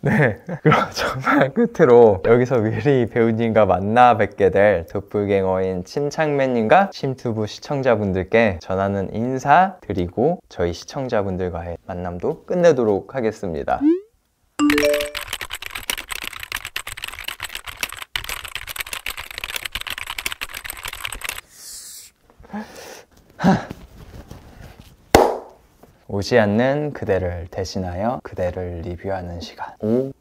네, 그럼 정말 끝으로 여기서 위리 배우님과 만나 뵙게 될 도플갱어인 침착맨님과 침투부 시청자분들께 전하는 인사 드리고 저희 시청자분들과의 만남도 끝내도록 하겠습니다. 오지 않는 그대를 대신하여 그대를 리뷰하는 시간,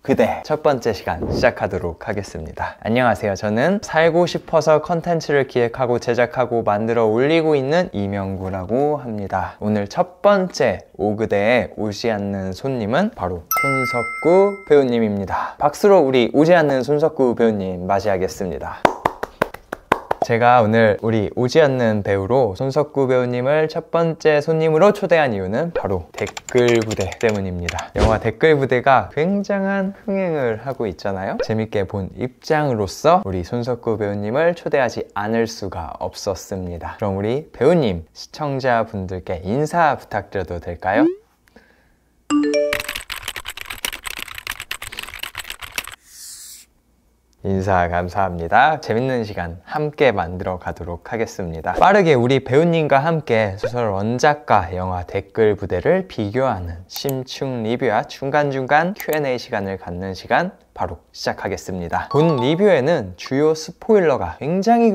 그대 첫 번째 시간 시작하도록 하겠습니다. 안녕하세요. 저는 살고 싶어서 컨텐츠를 기획하고 제작하고 만들어 올리고 있는 이명구라고 합니다. 오늘 첫 번째 오그대에 오지 않는 손님은 바로 손석구 배우님입니다. 박수로 우리 오지 않는 손석구 배우님 맞이하겠습니다. 제가 오늘 우리 오지 않는 배우로 손석구 배우님을 첫 번째 손님으로 초대한 이유는 바로 댓글 부대 때문입니다. 영화 댓글 부대가 굉장한 흥행을 하고 있잖아요. 재밌게 본 입장으로서 우리 손석구 배우님을 초대하지 않을 수가 없었습니다. 그럼 우리 배우님, 시청자분들께 인사 부탁드려도 될까요? 인사 감사합니다. 재밌는 시간 함께 만들어 가도록 하겠습니다. 빠르게 우리 배우님과 함께 소설 원작과 영화 댓글 부대를 비교하는 심층 리뷰와 중간중간 Q&A 시간을 갖는 시간 바로 시작하겠습니다. 본 리뷰에는 주요 스포일러가 굉장히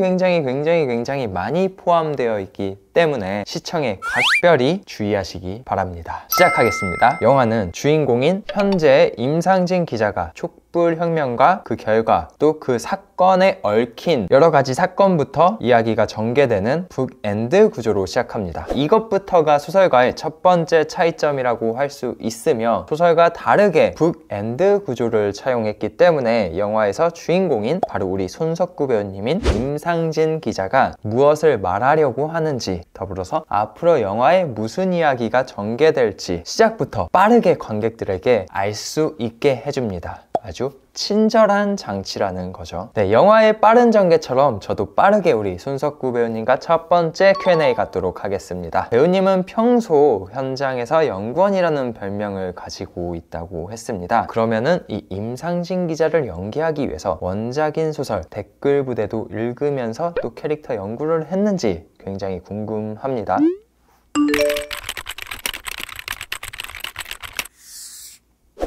많이 포함되어 있기 때문에 시청에 각별히 주의하시기 바랍니다. 시작하겠습니다. 영화는 주인공인 현재의 임상진 기자가 촛불혁명과 그 결과 또 그 사건에 얽힌 여러 가지 사건부터 이야기가 전개되는 북엔드 구조로 시작합니다. 이것부터가 소설과의 첫 번째 차이점이라고 할 수 있으며 소설과 다르게 북엔드 구조를 차용했기 때문에 영화에서 주인공인 바로 우리 손석구 배우님인 임상진 기자가 무엇을 말하려고 하는지 더불어서 앞으로 영화에 무슨 이야기가 전개될지 시작부터 빠르게 관객들에게 알 수 있게 해줍니다. 아주 친절한 장치라는 거죠. 네, 영화의 빠른 전개처럼 저도 빠르게 우리 손석구 배우님과 첫 번째 Q&A 갖도록 하겠습니다. 배우님은 평소 현장에서 연구원이라는 별명을 가지고 있다고 했습니다. 그러면은 이 임상진 기자를 연기하기 위해서 원작인 소설 댓글 부대도 읽으면서 또 캐릭터 연구를 했는지 굉장히 궁금합니다.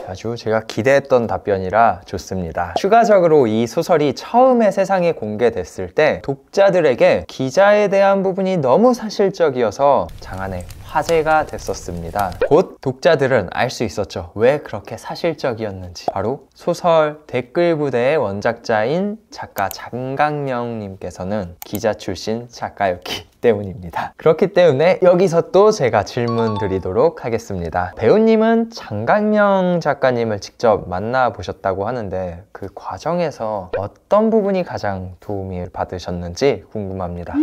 아주 제가 기대했던 답변이라 좋습니다. 추가적으로 이 소설이 처음에 세상에 공개됐을 때 독자들에게 기자에 대한 부분이 너무 사실적이어서 장안의 화제가 됐었습니다. 곧 독자들은 알 수 있었죠. 왜 그렇게 사실적이었는지. 바로 소설 댓글 부대의 원작자인 작가 장강명 님께서는 기자 출신 작가였기 때문입니다. 그렇기 때문에 여기서 또 제가 질문 드리도록 하겠습니다. 배우님은 장강명 작가님을 직접 만나보셨다고 하는데 그 과정에서 어떤 부분이 가장 도움을 받으셨는지 궁금합니다.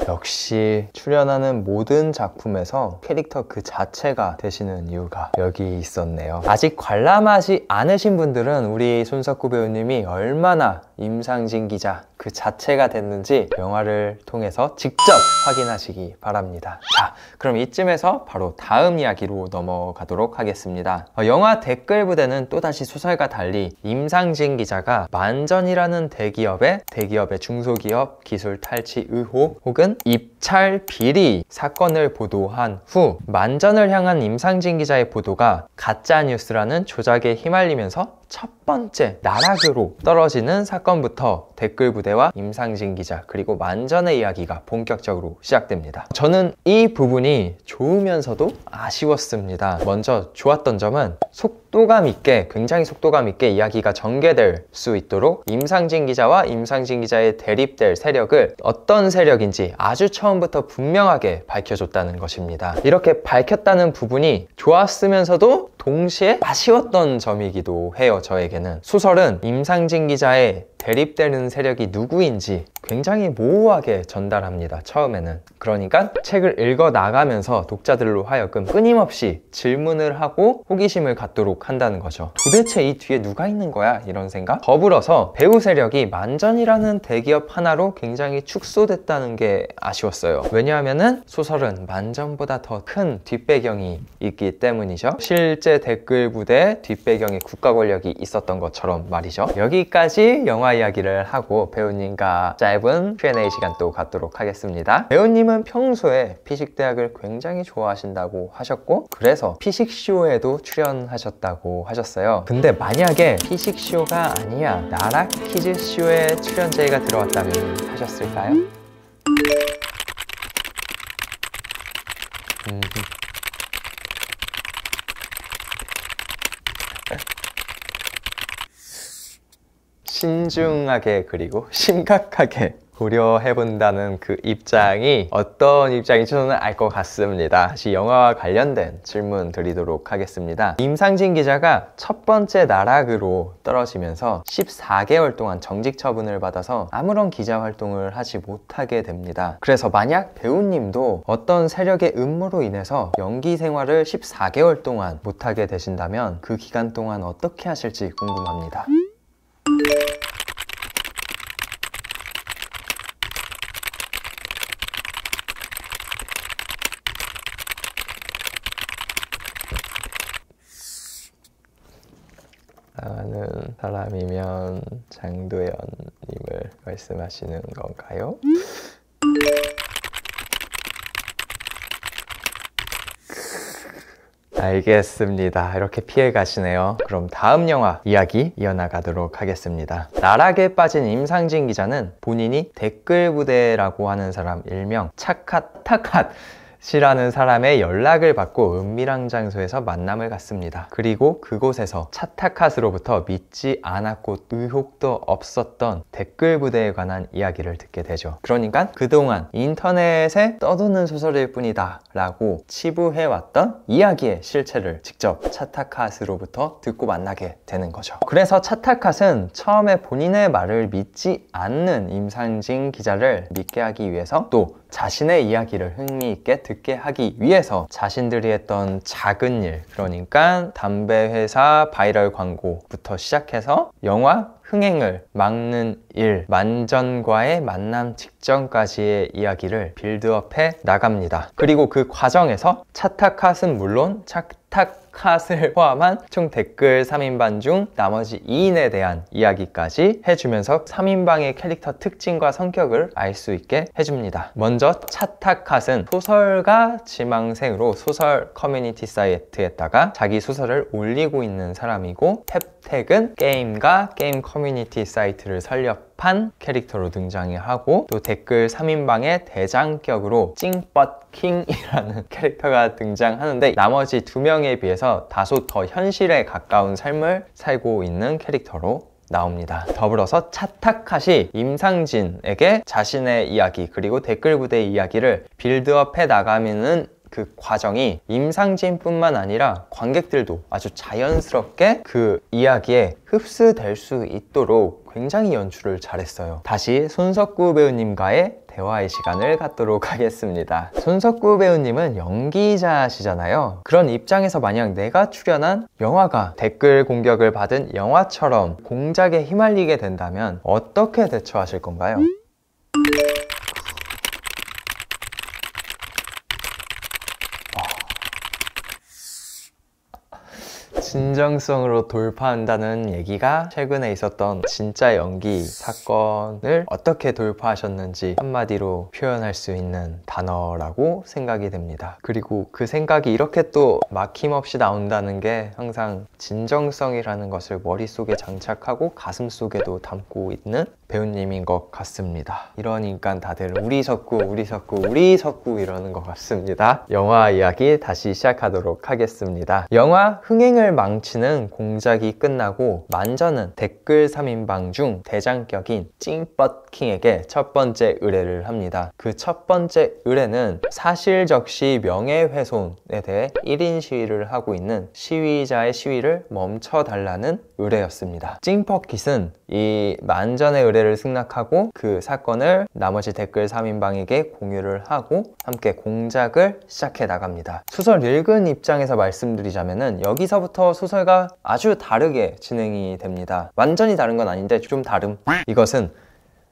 역시 출연하는 모든 작품에서 캐릭터 그 자체가 되시는 이유가 여기 있었네요. 아직 관람하지 않으신 분들은 우리 손석구 배우님이 얼마나 임상진 기자 그 자체가 됐는지 영화를 통해서 직접 확인하시기 바랍니다. 자, 그럼 이쯤에서 바로 다음 이야기로 넘어가도록 하겠습니다. 영화 댓글 부대는 또다시 소설과 달리 임상진 기자가 만전이라는 대기업의 중소기업 기술 탈취 의혹 혹은 입찰 비리 사건을 보도한 후 만전을 향한 임상진 기자의 보도가 가짜뉴스라는 조작에 휘말리면서 첫 번째 나락으로 떨어지는 사건부터 댓글 부대와 임상진 기자 그리고 만전의 이야기가 본격적으로 시작됩니다. 저는 이 부분이 좋으면서도 아쉬웠습니다. 먼저 좋았던 점은 굉장히 속도감 있게 이야기가 전개될 수 있도록 임상진 기자와 임상진 기자의 대립될 세력을 어떤 세력인지 아주 처음부터 분명하게 밝혀줬다는 것입니다. 이렇게 밝혔다는 부분이 좋았으면서도 동시에 아쉬웠던 점이기도 해요. 저에게는 소설은 임상진 기자의 대립되는 세력이 누구인지 굉장히 모호하게 전달합니다. 처음에는. 그러니까 책을 읽어 나가면서 독자들로 하여금 끊임없이 질문을 하고 호기심을 갖도록 한다는 거죠. 도대체 이 뒤에 누가 있는 거야? 이런 생각. 더불어서 배우 세력이 만전이라는 대기업 하나로 굉장히 축소됐다는 게 아쉬웠어요. 왜냐하면은 소설은 만전보다 더 큰 뒷배경이 있기 때문이죠. 실제 댓글 부대 뒷배경에 국가 권력이 있었던 것처럼 말이죠. 여기까지 영화 이야기를 하고 배우님과 짧은 Q&A 시간 또 갖도록 하겠습니다. 배우님은 평소에 피식대학을 굉장히 좋아하신다고 하셨고 그래서 피식쇼에도 출연하셨다고 하셨어요. 근데 만약에 피식쇼가 아니야 나락 퀴즈쇼에 출연 제의가 들어왔다면 하셨을까요? 신중하게 그리고 심각하게 고려해본다는 그 입장이 어떤 입장인지 저는 알 것 같습니다. 다시 영화와 관련된 질문 드리도록 하겠습니다. 임상진 기자가 첫 번째 나락으로 떨어지면서 14개월 동안 정직 처분을 받아서 아무런 기자 활동을 하지 못하게 됩니다. 그래서 만약 배우님도 어떤 세력의 음모로 인해서 연기 생활을 14개월 동안 못하게 되신다면 그 기간 동안 어떻게 하실지 궁금합니다. 사랑하는 사람이면 장도연님을 말씀하시는 건가요? 알겠습니다. 이렇게 피해 가시네요. 그럼 다음 영화 이야기 이어나가도록 하겠습니다. 나락에 빠진 임상진 기자는 본인이 댓글 부대라고 하는 사람 일명 차카타캇 이라는 사람의 연락을 받고 은밀한 장소에서 만남을 갖습니다. 그리고 그곳에서 차타캇으로부터 믿지 않았고 의혹도 없었던 댓글 부대에 관한 이야기를 듣게 되죠. 그러니까 그동안 인터넷에 떠도는 소설일 뿐이다 라고 치부해왔던 이야기의 실체를 직접 차타캇으로부터 듣고 만나게 되는 거죠. 그래서 차타캇은 처음에 본인의 말을 믿지 않는 임상진 기자를 믿게 하기 위해서 또 자신의 이야기를 흥미있게 듣게 하기 위해서 자신들이 했던 작은 일, 그러니까 담배 회사 바이럴 광고부터 시작해서 영화 흥행을 막는 일, 만전과의 만남 직전까지의 이야기를 빌드업해 나갑니다. 그리고 그 과정에서 차타캇은 물론 차타캇을 포함한 총 댓글 3인방 중 나머지 2인에 대한 이야기까지 해주면서 3인방의 캐릭터 특징과 성격을 알 수 있게 해줍니다. 먼저 차타캇은 소설가 지망생으로 소설 커뮤니티 사이트에다가 자기 소설을 올리고 있는 사람이고 탭택은 게임과 게임 커뮤니티 사이트를 설립한 캐릭터로 등장하고 또 댓글 3인방의 대장격으로 찡뻗킹이라는 캐릭터가 등장하는데 나머지 2명에 비해서 다소 더 현실에 가까운 삶을 살고 있는 캐릭터로 나옵니다. 더불어서 차타캇이 임상진에게 자신의 이야기 그리고 댓글 부대의 이야기를 빌드업해 나가면은 그 과정이 임상진뿐만 아니라 관객들도 아주 자연스럽게 그 이야기에 흡수될 수 있도록 굉장히 연출을 잘했어요. 다시 손석구 배우님과의 대화의 시간을 갖도록 하겠습니다. 손석구 배우님은 연기자시잖아요. 그런 입장에서 만약 내가 출연한 영화가 댓글 공격을 받은 영화처럼 공작에 휘말리게 된다면 어떻게 대처하실 건가요? 진정성으로 돌파한다는 얘기가 최근에 있었던 진짜 연기 사건을 어떻게 돌파하셨는지 한마디로 표현할 수 있는 단어라고 생각이 됩니다. 그리고 그 생각이 이렇게 또 막힘없이 나온다는 게 항상 진정성이라는 것을 머릿속에 장착하고 가슴속에도 담고 있는 배우님인 것 같습니다. 이러니까 다들 우리 석구 이러는 것 같습니다. 영화 이야기 다시 시작하도록 하겠습니다. 영화 흥행을 망치는 공작이 끝나고 만전은 댓글 3인방 중 대장격인 찡뻗킹에게 첫 번째 의뢰를 합니다. 그 첫 번째 의뢰는 사실적시 명예훼손에 대해 1인 시위를 하고 있는 시위자의 시위를 멈춰달라는 의뢰였습니다. 찡퍼킷은 이 만전의 의뢰를 승낙하고 그 사건을 나머지 댓글 3인방에게 공유를 하고 함께 공작을 시작해 나갑니다. 소설 읽은 입장에서 말씀드리자면은 여기서부터 소설과 아주 다르게 진행이 됩니다. 완전히 다른 건 아닌데 좀 다름. 이것은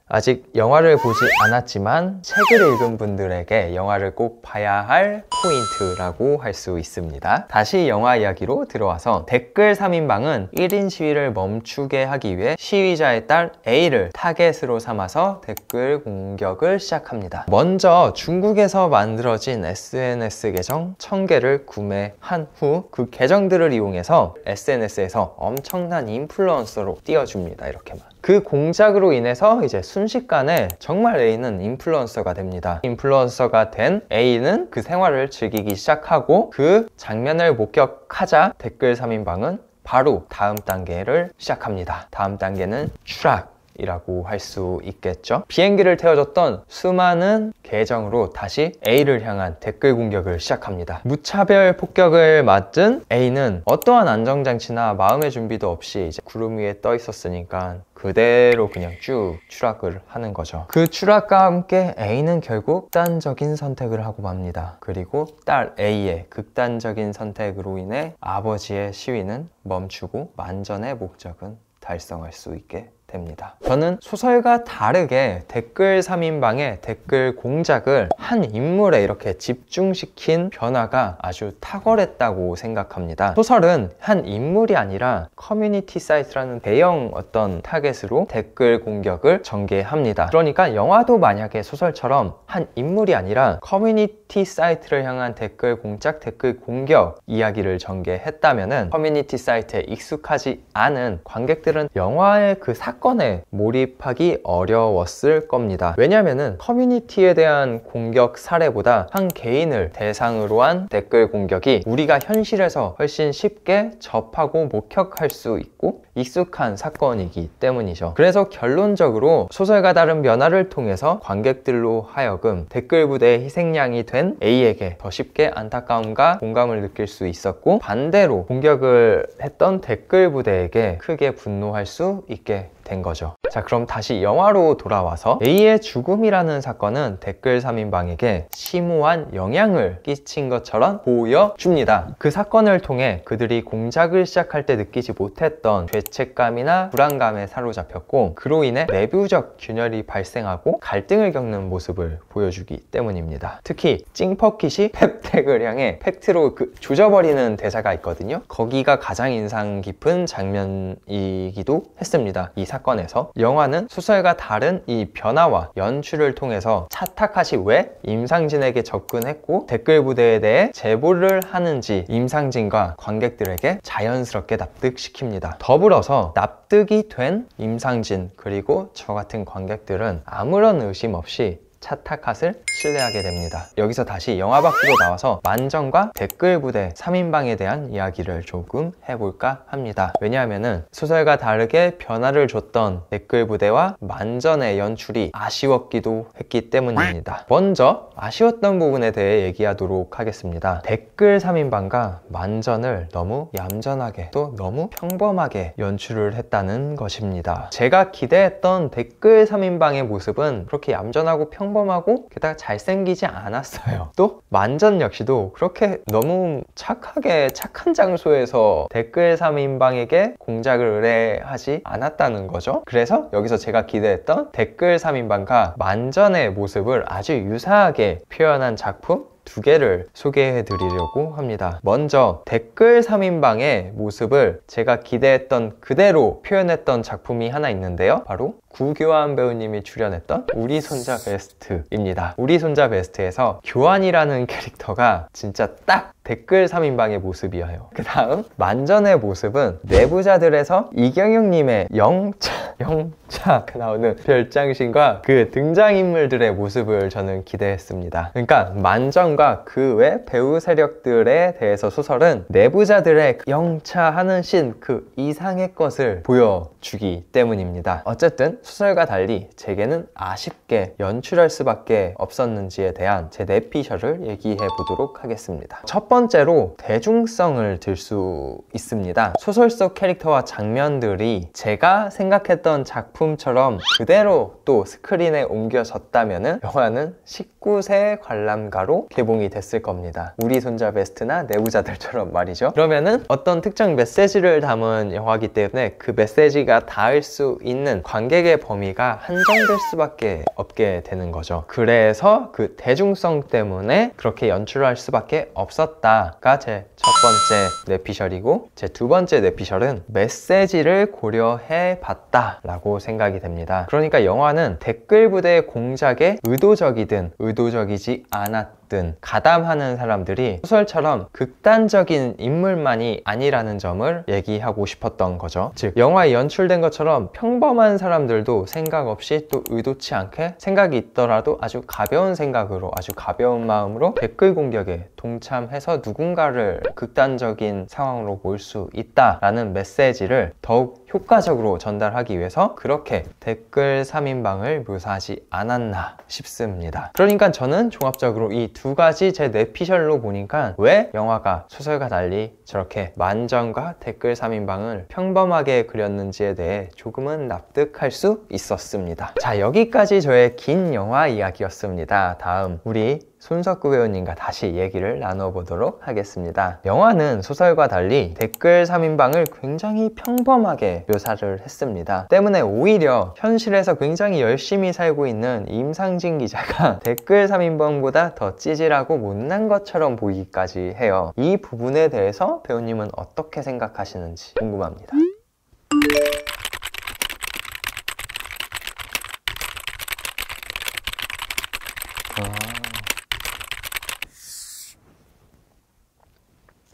아직 영화를 보지 않았지만 책을 읽은 분들에게 영화를 꼭 봐야 할 포인트라고 할 수 있습니다. 다시 영화 이야기로 들어와서 댓글 3인방은 1인 시위를 멈추게 하기 위해 시위자의 딸 A를 타겟으로 삼아서 댓글 공격을 시작합니다. 먼저 중국에서 만들어진 SNS 계정 1000개를 구매한 후 그 계정들을 이용해서 SNS에서 엄청난 인플루언서로 띄워줍니다. 이렇게만. 그 공작으로 인해서 이제 순식간에 정말 A는 인플루언서가 됩니다. 인플루언서가 된 A는 그 생활을 즐기기 시작하고 그 장면을 목격하자 댓글 3인방은 바로 다음 단계를 시작합니다. 다음 단계는 추락이라고 할 수 있겠죠. 비행기를 태워줬던 수많은 계정으로 다시 A를 향한 댓글 공격을 시작합니다. 무차별 폭격을 맞은 A는 어떠한 안정장치나 마음의 준비도 없이 이제 구름 위에 떠 있었으니까 그대로 그냥 쭉 추락을 하는 거죠. 그 추락과 함께 A는 결국 극단적인 선택을 하고 맙니다. 그리고 딸 A의 극단적인 선택으로 인해 아버지의 시위는 멈추고 만전의 목적은 달성할 수 있게 됩니다. 저는 소설과 다르게 댓글 3인방의 댓글 공작을 한 인물에 이렇게 집중시킨 변화가 아주 탁월했다고 생각합니다. 소설은 한 인물이 아니라 커뮤니티 사이트라는 대형 어떤 타겟으로 댓글 공격을 전개합니다. 그러니까 영화도 만약에 소설처럼 한 인물이 아니라 커뮤니티 사이트를 향한 댓글 공작, 댓글 공격 이야기를 전개했다면은 커뮤니티 사이트에 익숙하지 않은 관객들은 영화의 그 사건에 몰입하기 어려웠을 겁니다. 왜냐면은 커뮤니티에 대한 공격 사례보다 한 개인을 대상으로 한 댓글 공격이 우리가 현실에서 훨씬 쉽게 접하고 목격할 수 있고 익숙한 사건이기 때문이죠. 그래서 결론적으로 소설과 다른 변화를 통해서 관객들로 하여금 댓글 부대의 희생양이 된 A에게 더 쉽게 안타까움과 공감을 느낄 수 있었고, 반대로 공격을 했던 댓글 부대에게 크게 분노할 수 있게 된 거죠. 자, 그럼 다시 영화로 돌아와서 A의 죽음이라는 사건은 댓글 3인방에게 심오한 영향을 끼친 것처럼 보여줍니다. 그 사건을 통해 그들이 공작을 시작할 때 느끼지 못했던 죄책감이나 불안감에 사로잡혔고, 그로 인해 내부적 균열이 발생하고 갈등을 겪는 모습을 보여주기 때문입니다. 특히 찡퍼킷이 펩텍을 향해 팩트로 조져버리는 대사가 있거든요. 거기가 가장 인상 깊은 장면이기도 했습니다. 이 사건에서 영화는 소설과 다른 이 변화와 연출을 통해서 차타카시 왜 임상진에게 접근했고 댓글 부대에 대해 제보를 하는지 임상진과 관객들에게 자연스럽게 납득시킵니다. 더불어서 납득이 된 임상진 그리고 저 같은 관객들은 아무런 의심 없이 차타카스를 신뢰하게 됩니다. 여기서 다시 영화 밖으로 나와서 만전과 댓글 부대 3인방에 대한 이야기를 조금 해볼까 합니다. 왜냐하면은 소설과 다르게 변화를 줬던 댓글 부대와 만전의 연출이 아쉬웠기도 했기 때문입니다. 먼저 아쉬웠던 부분에 대해 얘기하도록 하겠습니다. 댓글 3인방과 만전을 너무 얌전하게 또 너무 평범하게 연출을 했다는 것입니다. 제가 기대했던 댓글 3인방의 모습은 그렇게 얌전하고 평범하고 게다가 잘생기지 않았어요. 또 만전 역시도 그렇게 너무 착하게 착한 장소에서 댓글 3인방에게 공작을 의뢰하지 않았다는 거죠. 그래서 여기서 제가 기대했던 댓글 3인방과 만전의 모습을 아주 유사하게 표현한 작품 두 개를 소개해 드리려고 합니다. 먼저 댓글 3인방의 모습을 제가 기대했던 그대로 표현했던 작품이 하나 있는데요. 바로 구교환 배우님이 출연했던 우리 손자 베스트입니다. 우리 손자 베스트에서 교환이라는 캐릭터가 진짜 딱 댓글 3인방의 모습이어요. 그 다음 만전의 모습은 내부자들에서 이경영님의 영차가 나오는 별장신과 그 등장인물들의 모습을 저는 기대했습니다. 그러니까 만전과 그 외 배우 세력들에 대해서 소설은 내부자들의 영차하는 씬 그 이상의 것을 보여주기 때문입니다. 어쨌든 소설과 달리 제게는 아쉽게 연출할 수밖에 없었는지에 대한 제 내피셜을 얘기해 보도록 하겠습니다. 첫 번째로 대중성을 들 수 있습니다. 소설 속 캐릭터와 장면들이 제가 생각했던 작품처럼 그대로 또 스크린에 옮겨졌다면 영화는 19세 관람가로 개봉이 됐을 겁니다. 우리 손자 베스트나 내부자들처럼 말이죠. 그러면은 어떤 특정 메시지를 담은 영화이기 때문에 그 메시지가 닿을 수 있는 관객의 범위가 한정될 수밖에 없게 되는 거죠. 그래서 그 대중성 때문에 그렇게 연출할 수밖에 없었다가 제 첫 번째 뇌피셜이고, 제 두 번째 뇌피셜은 메시지를 고려해 봤다 라고 생각이 됩니다. 그러니까 영화는 댓글 부대 공작에 의도적이든 의도적이지 않았든 가담하는 사람들이 소설처럼 극단적인 인물만이 아니라는 점을 얘기하고 싶었던 거죠. 즉 영화에 연출된 것처럼 평범한 사람들도 생각 없이 또 의도치 않게 생각이 있더라도 아주 가벼운 생각으로, 아주 가벼운 마음으로 댓글 공격에 동참해서 누군가를 극단적인 상황으로 몰 수 있다라는 메시지를 더욱 효과적으로 전달하기 위해서 그렇게 댓글 3인방을 묘사하지 않았나 싶습니다. 그러니까 저는 종합적으로 이 두 가지 제 뇌피셜로 보니까 왜 영화가 소설과 달리 저렇게 만전과 댓글 3인방을 평범하게 그렸는지에 대해 조금은 납득할 수 있었습니다. 자, 여기까지 저의 긴 영화 이야기였습니다. 다음 우리 손석구 배우님과 다시 얘기를 나눠보도록 하겠습니다. 영화는 소설과 달리 댓글 3인방을 굉장히 평범하게 묘사를 했습니다. 때문에 오히려 현실에서 굉장히 열심히 살고 있는 임상진 기자가 댓글 3인방보다 더 찌질하고 못난 것처럼 보이기까지 해요. 이 부분에 대해서 배우님은 어떻게 생각하시는지 궁금합니다.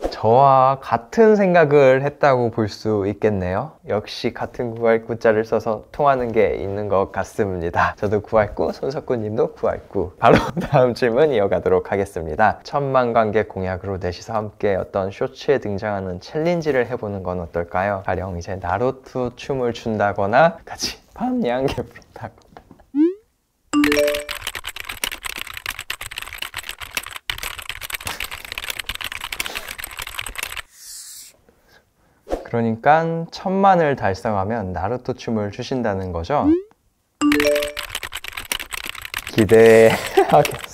저와 같은 생각을 했다고 볼 수 있겠네요. 역시 같은 구할구자를 써서 통하는 게 있는 것 같습니다. 저도 구할구, 손석구님도 구할구. 바로 다음 질문 이어가도록 하겠습니다. 1000만 관객 공약으로 넷이서 함께 어떤 쇼츠에 등장하는 챌린지를 해보는 건 어떨까요? 가령 이제 나루토 춤을 춘다거나 같이 밤양개 부른다고. 그러니까 1000만을 달성하면 나루토 춤을 추신다는 거죠? 기대하겠습니다.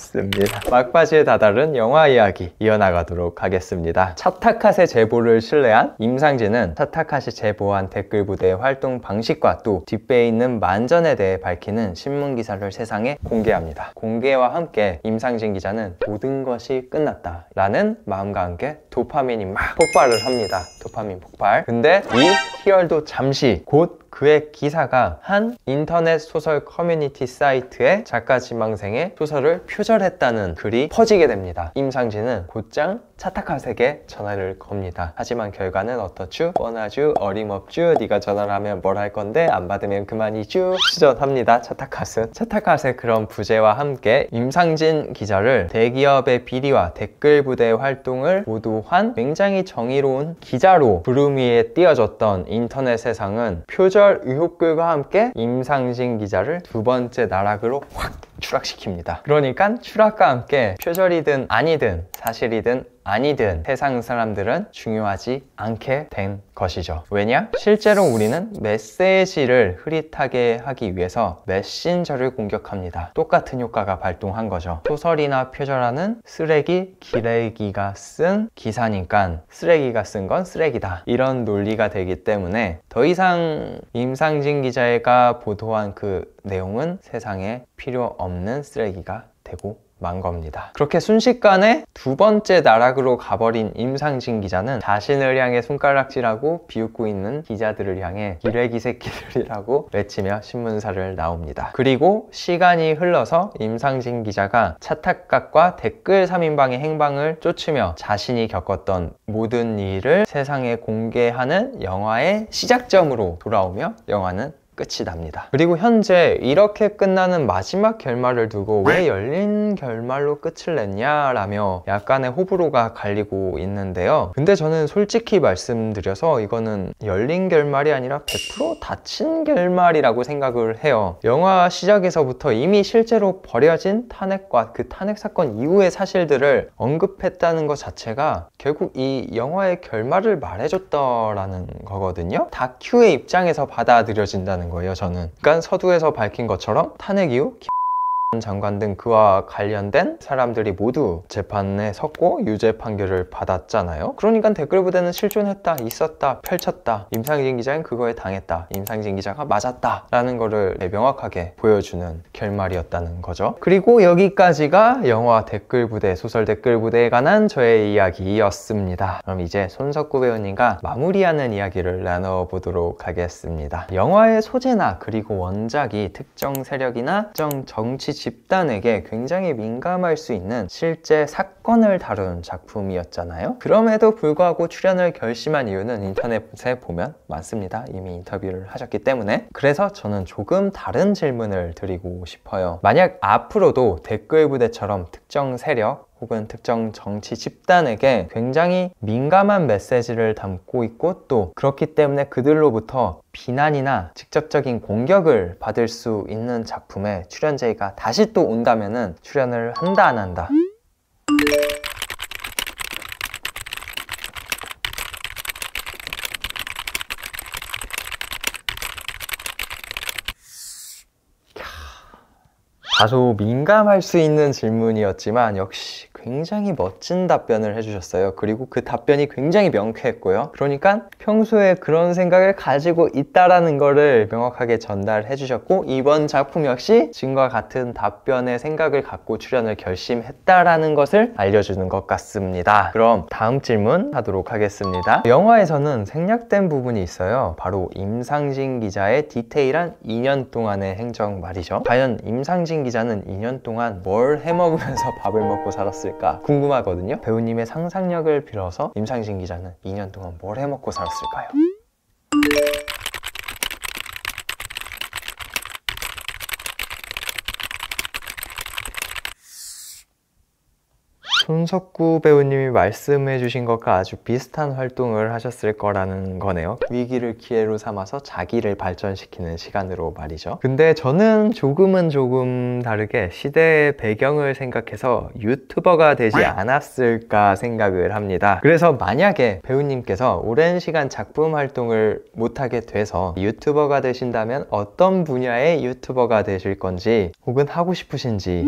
막바지에 다다른 영화 이야기 이어나가도록 하겠습니다. 차타카세 제보를 신뢰한 임상진은 차타카시 제보한 댓글 부대의 활동 방식과 또 뒷배에 있는 만전에 대해 밝히는 신문기사를 세상에 공개합니다. 공개와 함께 임상진 기자는 모든 것이 끝났다 라는 마음과 함께 도파민이 막 폭발을 합니다. 도파민 폭발. 근데 이 희열도 잠시, 곧 그의 기사가 한 인터넷 소설 커뮤니티 사이트에 작가 지망생의 소설을 표절했다는 글이 퍼지게 됩니다. 임상진은 곧장 차타카세에게 전화를 겁니다. 하지만 결과는 어떻죠? 뻔하죠? 어림없죠? 네가 전화를 하면 뭘 할 건데 안 받으면 그만이죠? 시전합니다. 차타카세 그런 부재와 함께 임상진 기자를 대기업의 비리와 댓글 부대 활동을 보도한 굉장히 정의로운 기자로 부름 위에 띄워졌던 인터넷 세상은 표절 의혹글과 함께 임상진 기자를 두 번째 나락으로 확 추락시킵니다. 그러니까 추락과 함께 표절이든 아니든 사실이든 아니든 세상 사람들은 중요하지 않게 된 것이죠. 왜냐? 실제로 우리는 메시지를 흐릿하게 하기 위해서 메신저를 공격합니다. 똑같은 효과가 발동한 거죠. 소설이나 표절하는 쓰레기, 기레기가 쓴 기사니까 쓰레기가 쓴 건 쓰레기다. 이런 논리가 되기 때문에 더 이상 임상진 기자가 보도한 그 내용은 세상에 필요 없는 쓰레기가 되고 만 겁니다. 그렇게 순식간에 두 번째 나락으로 가버린 임상진 기자는 자신을 향해 손가락질하고 비웃고 있는 기자들을 향해 기레기 새끼들이라고 외치며 신문사를 나옵니다. 그리고 시간이 흘러서 임상진 기자가 차탁각과 댓글 3인방의 행방을 쫓으며 자신이 겪었던 모든 일을 세상에 공개하는 영화의 시작점으로 돌아오며 영화는 끝이 납니다. 그리고 현재 이렇게 끝나는 마지막 결말을 두고 왜 열린 결말로 끝을 냈냐라며 약간의 호불호가 갈리고 있는데요. 근데 저는 솔직히 말씀드려서 이거는 열린 결말이 아니라 100% 닫힌 결말이라고 생각을 해요. 영화 시작에서부터 이미 실제로 벌여진 탄핵과 그 탄핵 사건 이후의 사실들을 언급했다는 것 자체가 결국 이 영화의 결말을 말해줬다라는 거거든요. 다큐의 입장에서 받아들여진다는 거예요, 저는. 그러니까 서두에서 밝힌 것처럼 탄핵 이후 장관 등 그와 관련된 사람들이 모두 재판에 섰고 유죄 판결을 받았잖아요. 그러니까 댓글 부대는 실존했다, 있었다, 펼쳤다, 임상진 기자는 그거에 당했다, 임상진 기자가 맞았다 라는 거를 명확하게 보여주는 결말이었다는 거죠. 그리고 여기까지가 영화 댓글 부대, 소설 댓글 부대에 관한 저의 이야기였습니다. 그럼 이제 손석구 배우님과 마무리하는 이야기를 나눠보도록 하겠습니다. 영화의 소재나 그리고 원작이 특정 세력이나 특정 정치 집단에게 굉장히 민감할 수 있는 실제 사건을 다룬 작품이었잖아요. 그럼에도 불구하고 출연을 결심한 이유는 인터넷에 보면 많습니다. 이미 인터뷰를 하셨기 때문에. 그래서 저는 조금 다른 질문을 드리고 싶어요. 만약 앞으로도 댓글 부대처럼 특정 세력 혹은 특정 정치 집단에게 굉장히 민감한 메시지를 담고 있고 또 그렇기 때문에 그들로부터 비난이나 직접적인 공격을 받을 수 있는 작품에 출연 제의가 다시 또 온다면은 출연을 한다 안 한다? 다소 민감할 수 있는 질문이었지만 역시 굉장히 멋진 답변을 해주셨어요. 그리고 그 답변이 굉장히 명쾌했고요. 그러니까 평소에 그런 생각을 가지고 있다라는 거를 명확하게 전달해 주셨고 이번 작품 역시 지금과 같은 답변의 생각을 갖고 출연을 결심했다라는 것을 알려주는 것 같습니다. 그럼 다음 질문 하도록 하겠습니다. 영화에서는 생략된 부분이 있어요. 바로 임상진 기자의 디테일한 2년 동안의 행적 말이죠. 과연 임상진 기자는 2년 동안 뭘 해먹으면서 밥을 먹고 살았을까 궁금하거든요. 배우님의 상상력을 빌어서 임상진 기자는 2년 동안 뭘 해먹고 살았을까요? 손석구 배우님이 말씀해 주신 것과 아주 비슷한 활동을 하셨을 거라는 거네요. 위기를 기회로 삼아서 자기를 발전시키는 시간으로 말이죠. 근데 저는 조금 다르게 시대의 배경을 생각해서 유튜버가 되지 않았을까 생각을 합니다. 그래서 만약에 배우님께서 오랜 시간 작품 활동을 못하게 돼서 유튜버가 되신다면 어떤 분야의 유튜버가 되실 건지 혹은 하고 싶으신지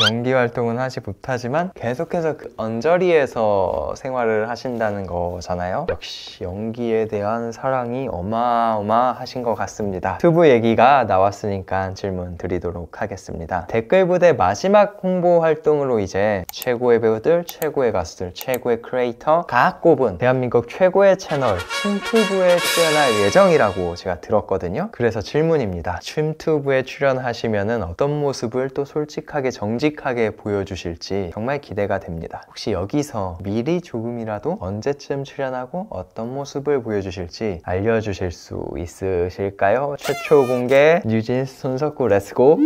연기 활동은 하지 못하지만 계속해서 그 언저리에서 생활을 하신다는 거잖아요. 역시 연기에 대한 사랑이 어마어마하신 것 같습니다. 유튜브 얘기가 나왔으니까 질문 드리도록 하겠습니다. 댓글 부대 마지막 홍보 활동으로 이제 최고의 배우들, 최고의 가수들, 최고의 크리에이터가 꼽은 대한민국 최고의 채널 춤튜브에 출연할 예정이라고 제가 들었거든요. 그래서 질문입니다. 춤튜브에 출연하시면은 어떤 모습을 또 솔직하게 정직하게 보여주실지 정말 기대가 됩니다. 혹시 여기서 미리 조금이라도 언제쯤 출연하고 어떤 모습을 보여주실지 알려주실 수 있으실까요? 최초 공개 뉴진스 손석구 렛츠고!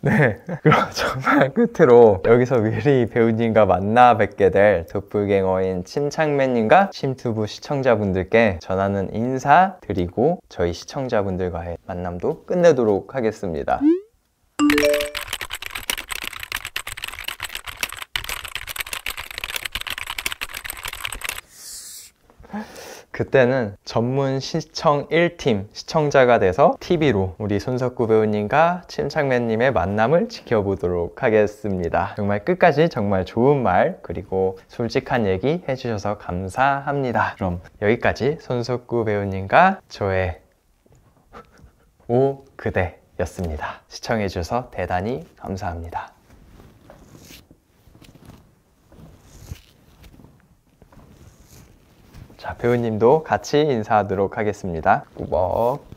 네, 그럼 정말 끝으로 여기서 미리 배우님과 만나 뵙게 될 도플갱어인 침착맨님과 침투부 시청자분들께 전하는 인사 드리고 저희 시청자분들과의 만남도 끝내도록 하겠습니다. 그때는 전문 시청 1팀 시청자가 돼서 TV로 우리 손석구 배우님과 침착맨님의 만남을 지켜보도록 하겠습니다. 정말 끝까지 정말 좋은 말 그리고 솔직한 얘기 해주셔서 감사합니다. 그럼 여기까지 손석구 배우님과 저의 오 그대였습니다. 시청해주셔서 대단히 감사합니다. 자, 배우님도 같이 인사하도록 하겠습니다. 꾸벅.